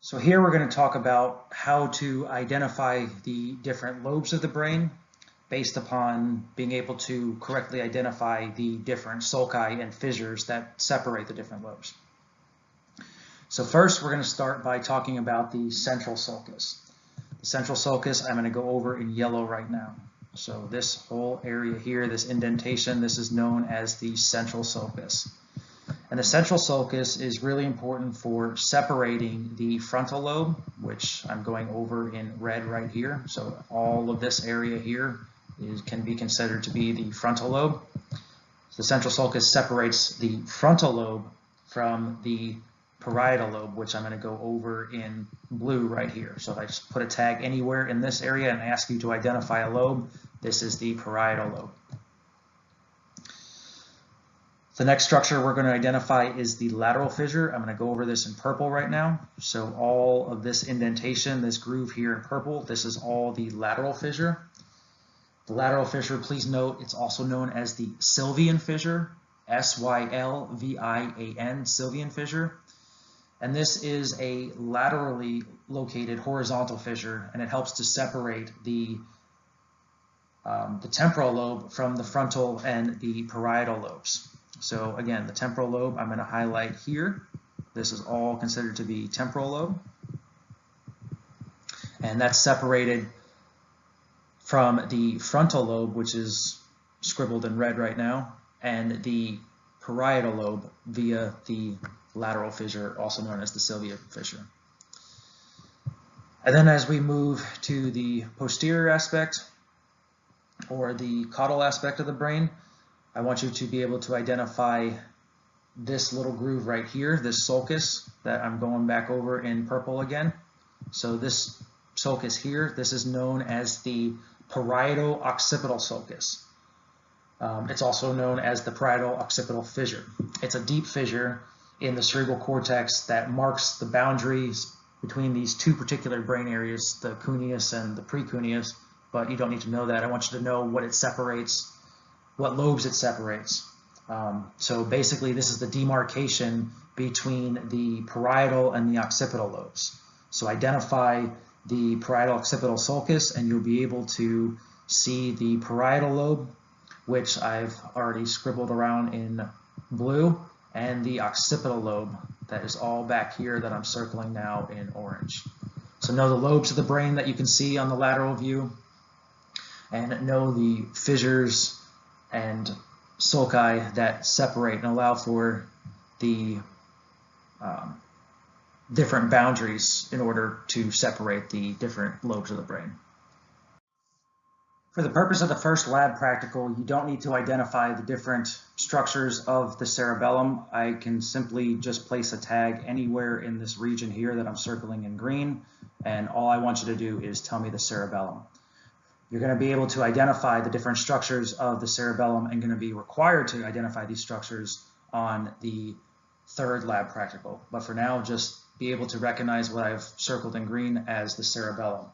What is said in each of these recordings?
So here we're going to talk about how to identify the different lobes of the brain based upon being able to correctly identify the different sulci and fissures that separate the different lobes. So first we're going to start by talking about the central sulcus. The central sulcus I'm going to go over in yellow right now. So this whole area here, this indentation, this is known as the central sulcus. And the central sulcus is really important for separating the frontal lobe, which I'm going over in red right here. So all of this area here can be considered to be the frontal lobe. The central sulcus separates the frontal lobe from the parietal lobe, which I'm going to go over in blue right here. So if I just put a tag anywhere in this area and ask you to identify a lobe, this is the parietal lobe. The next structure we're going to identify is the lateral fissure. I'm going to go over this in purple right now. So all of this indentation, this groove here in purple, this is all the lateral fissure. The lateral fissure, please note, it's also known as the Sylvian fissure, S-Y-L-V-I-A-N, Sylvian fissure. And this is a laterally located horizontal fissure, and it helps to separate the temporal lobe from the frontal and the parietal lobes. So again, the temporal lobe I'm going to highlight here. This is all considered to be temporal lobe. And that's separated from the frontal lobe, which is scribbled in red right now, and the parietal lobe via the lateral fissure, also known as the Sylvian fissure. And then as we move to the posterior aspect, or the caudal aspect of the brain, I want you to be able to identify this little groove right here, this sulcus that I'm going back over in purple again. So this sulcus here, this is known as the parieto-occipital sulcus. It's also known as the parieto-occipital fissure. It's a deep fissure in the cerebral cortex that marks the boundaries between these two particular brain areas, the cuneus and the precuneus, but you don't need to know that. I want you to know what it separates, what lobes it separates. So basically this is the demarcation between the parietal and the occipital lobes. So identify the parietal occipital sulcus and you'll be able to see the parietal lobe, which I've already scribbled around in blue, and the occipital lobe that is all back here that I'm circling now in orange. So know the lobes of the brain that you can see on the lateral view, and know the fissures and sulci that separate and allow for the different boundaries in order to separate the different lobes of the brain. For the purpose of the first lab practical, you don't need to identify the different structures of the cerebellum. I can simply just place a tag anywhere in this region here that I'm circling in green, and all I want you to do is tell me the cerebellum. You're going to be able to identify the different structures of the cerebellum and going to be required to identify these structures on the third lab practical. But for now, just be able to recognize what I've circled in green as the cerebellum.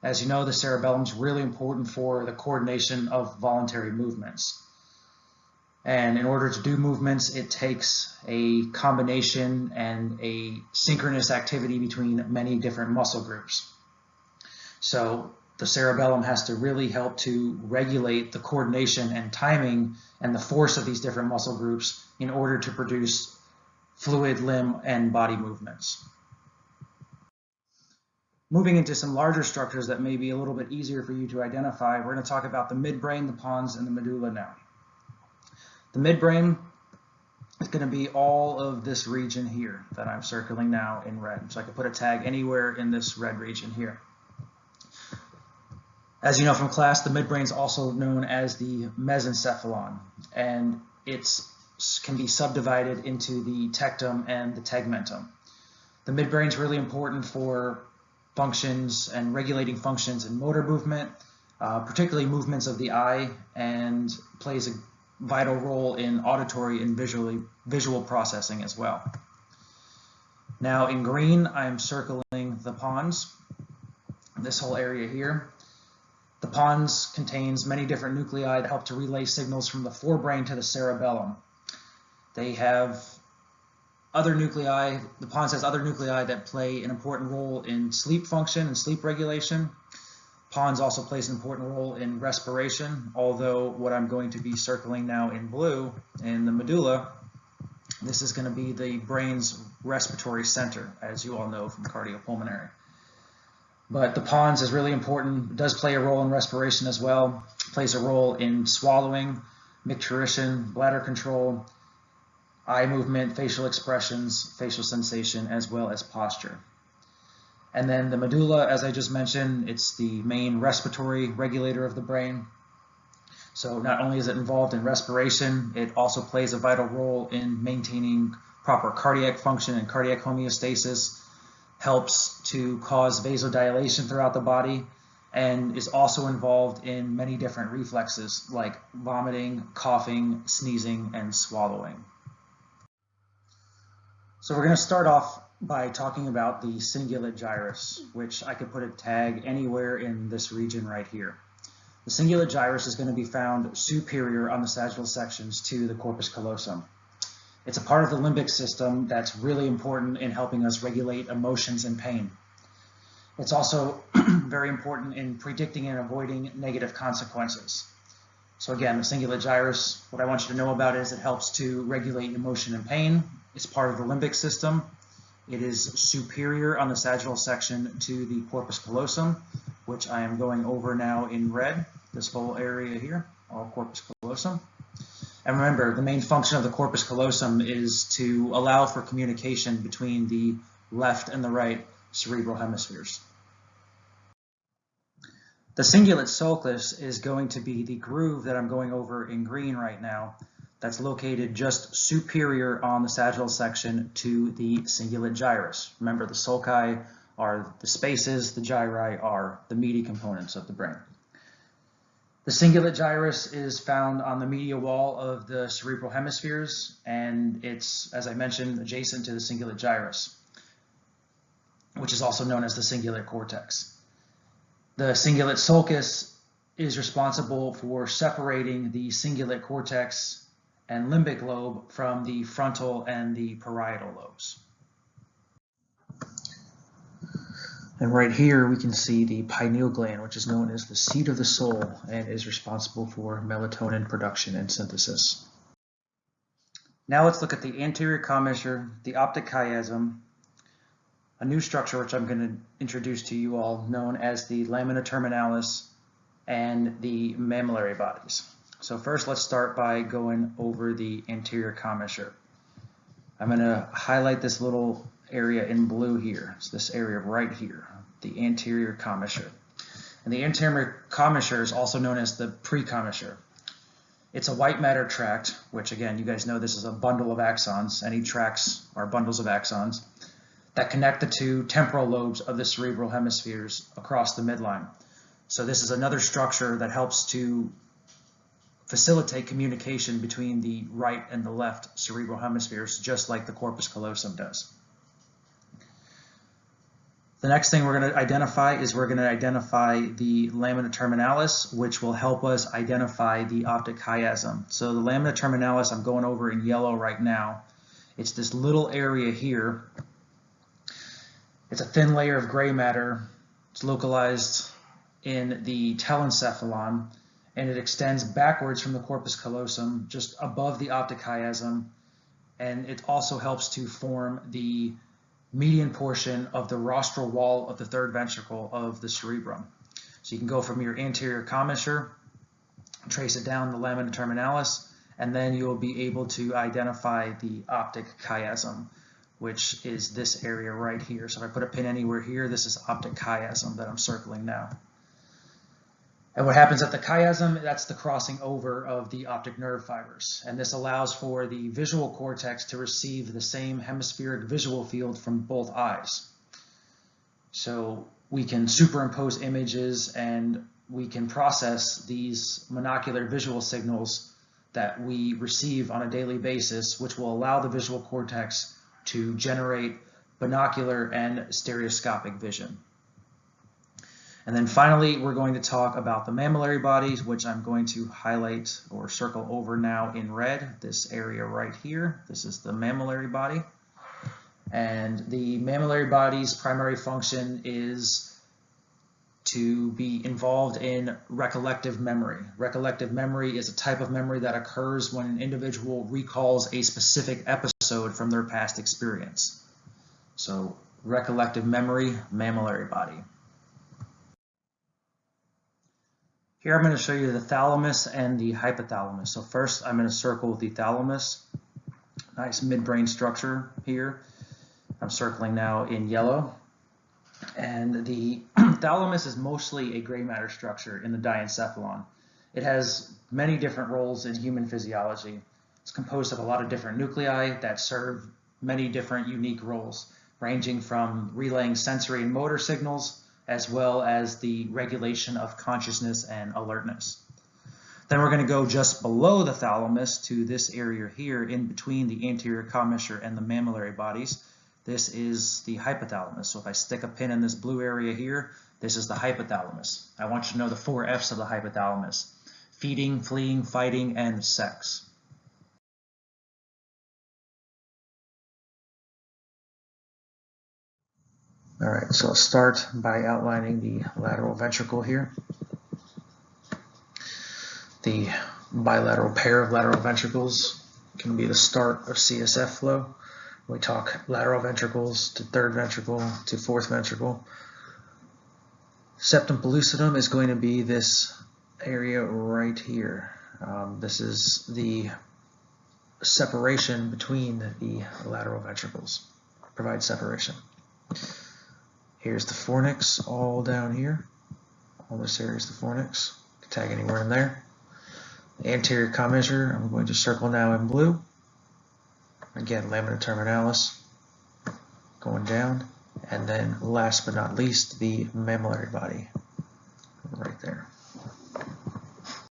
As you know, the cerebellum is really important for the coordination of voluntary movements. And in order to do movements, it takes a combination and a synchronous activity between many different muscle groups. So the cerebellum has to really help to regulate the coordination and timing and the force of these different muscle groups in order to produce fluid limb and body movements. Moving into some larger structures that may be a little bit easier for you to identify, we're going to talk about the midbrain, the pons, and the medulla now. The midbrain is going to be all of this region here that I'm circling now in red. So I can put a tag anywhere in this red region here. As you know from class, the midbrain is also known as the mesencephalon, and it can be subdivided into the tectum and the tegmentum. The midbrain is really important for functions and regulating functions in motor movement, particularly movements of the eye, and plays a vital role in auditory and visual processing as well. Now in green, I'm circling the pons, this whole area here. The pons contains many different nuclei that help to relay signals from the forebrain to the cerebellum. They have other nuclei. The pons has other nuclei that play an important role in sleep function and sleep regulation. Pons also plays an important role in respiration, although what I'm going to be circling now in blue in the medulla, this is going to be the brain's respiratory center, as you all know from cardiopulmonary. But the pons is really important, does play a role in respiration as well, plays a role in swallowing, micturition, bladder control, eye movement, facial expressions, facial sensation, as well as posture. And then the medulla, as I just mentioned, it's the main respiratory regulator of the brain. So not only is it involved in respiration, it also plays a vital role in maintaining proper cardiac function and cardiac homeostasis, helps to cause vasodilation throughout the body, and is also involved in many different reflexes like vomiting, coughing, sneezing, and swallowing. So we're going to start off by talking about the cingulate gyrus, which I could put a tag anywhere in this region right here. The cingulate gyrus is going to be found superior on the sagittal sections to the corpus callosum. It's a part of the limbic system that's really important in helping us regulate emotions and pain. It's also very important in predicting and avoiding negative consequences. So again, the cingulate gyrus, what I want you to know about is it helps to regulate emotion and pain. It's part of the limbic system. It is superior on the sagittal section to the corpus callosum, which I am going over now in red, this whole area here, all corpus callosum. And remember, the main function of the corpus callosum is to allow for communication between the left and the right cerebral hemispheres. The cingulate sulcus is going to be the groove that I'm going over in green right now, that's located just superior on the sagittal section to the cingulate gyrus. Remember, the sulci are the spaces, the gyri are the meaty components of the brain. The cingulate gyrus is found on the medial wall of the cerebral hemispheres, and it's, as I mentioned, adjacent to the cingulate gyrus, which is also known as the cingulate cortex. The cingulate sulcus is responsible for separating the cingulate cortex and limbic lobe from the frontal and the parietal lobes. And right here we can see the pineal gland, which is known as the seat of the soul and is responsible for melatonin production and synthesis. Now let's look at the anterior commissure, the optic chiasm, a new structure which I'm going to introduce to you all, known as the lamina terminalis, and the mammillary bodies. So first, let's start by going over the anterior commissure. I'm going to highlight this little area in blue here. It's this area right here, the anterior commissure. And the anterior commissure is also known as the precommissure. It's a white matter tract, which again, you guys know this is a bundle of axons. Any tracts are bundles of axons that connect the two temporal lobes of the cerebral hemispheres across the midline. So this is another structure that helps to facilitate communication between the right and the left cerebral hemispheres, just like the corpus callosum does. The next thing we're going to identify is the lamina terminalis, which will help us identify the optic chiasm. So the lamina terminalis I'm going over in yellow right now. It's this little area here. It's a thin layer of gray matter. It's localized in the telencephalon, and it extends backwards from the corpus callosum just above the optic chiasm, and it also helps to form the median portion of the rostral wall of the third ventricle of the cerebrum. So you can go from your anterior commissure, trace it down the lamina terminalis, and then you'll be able to identify the optic chiasm, which is this area right here. So if I put a pin anywhere here, this is optic chiasm that I'm circling now. And what happens at the chiasm, that's the crossing over of the optic nerve fibers. And this allows for the visual cortex to receive the same hemispheric visual field from both eyes. So we can superimpose images and we can process these monocular visual signals that we receive on a daily basis, which will allow the visual cortex to generate binocular and stereoscopic vision. And then finally, we're going to talk about the mammillary bodies, which I'm going to highlight or circle over now in red, this area right here. This is the mammillary body. And the mammillary body's primary function is to be involved in recollective memory. Recollective memory is a type of memory that occurs when an individual recalls a specific episode from their past experience. So, recollective memory, mammillary body. Here I'm going to show you the thalamus and the hypothalamus. So first I'm going to circle the thalamus. Nice midbrain structure here. I'm circling now in yellow. And the thalamus is mostly a gray matter structure in the diencephalon. It has many different roles in human physiology. It's composed of a lot of different nuclei that serve many different unique roles, ranging from relaying sensory and motor signals, as well as the regulation of consciousness and alertness. Then we're going to go just below the thalamus to this area here in between the anterior commissure and the mammillary bodies. This is the hypothalamus. So if I stick a pin in this blue area here, this is the hypothalamus. I want you to know the 4 F's of the hypothalamus: feeding, fleeing, fighting, and sex. All right, so I'll start by outlining the lateral ventricle here. The bilateral pair of lateral ventricles can be the start of CSF flow. We talk lateral ventricles to third ventricle to fourth ventricle. Septum pellucidum is going to be this area right here. This is the separation between the lateral ventricles, provides separation. Here's the fornix all down here. All this area is the fornix. You can tag anywhere in there. The anterior commissure, I'm going to circle now in blue. Again, lamina terminalis going down. And then last but not least, the mammillary body right there.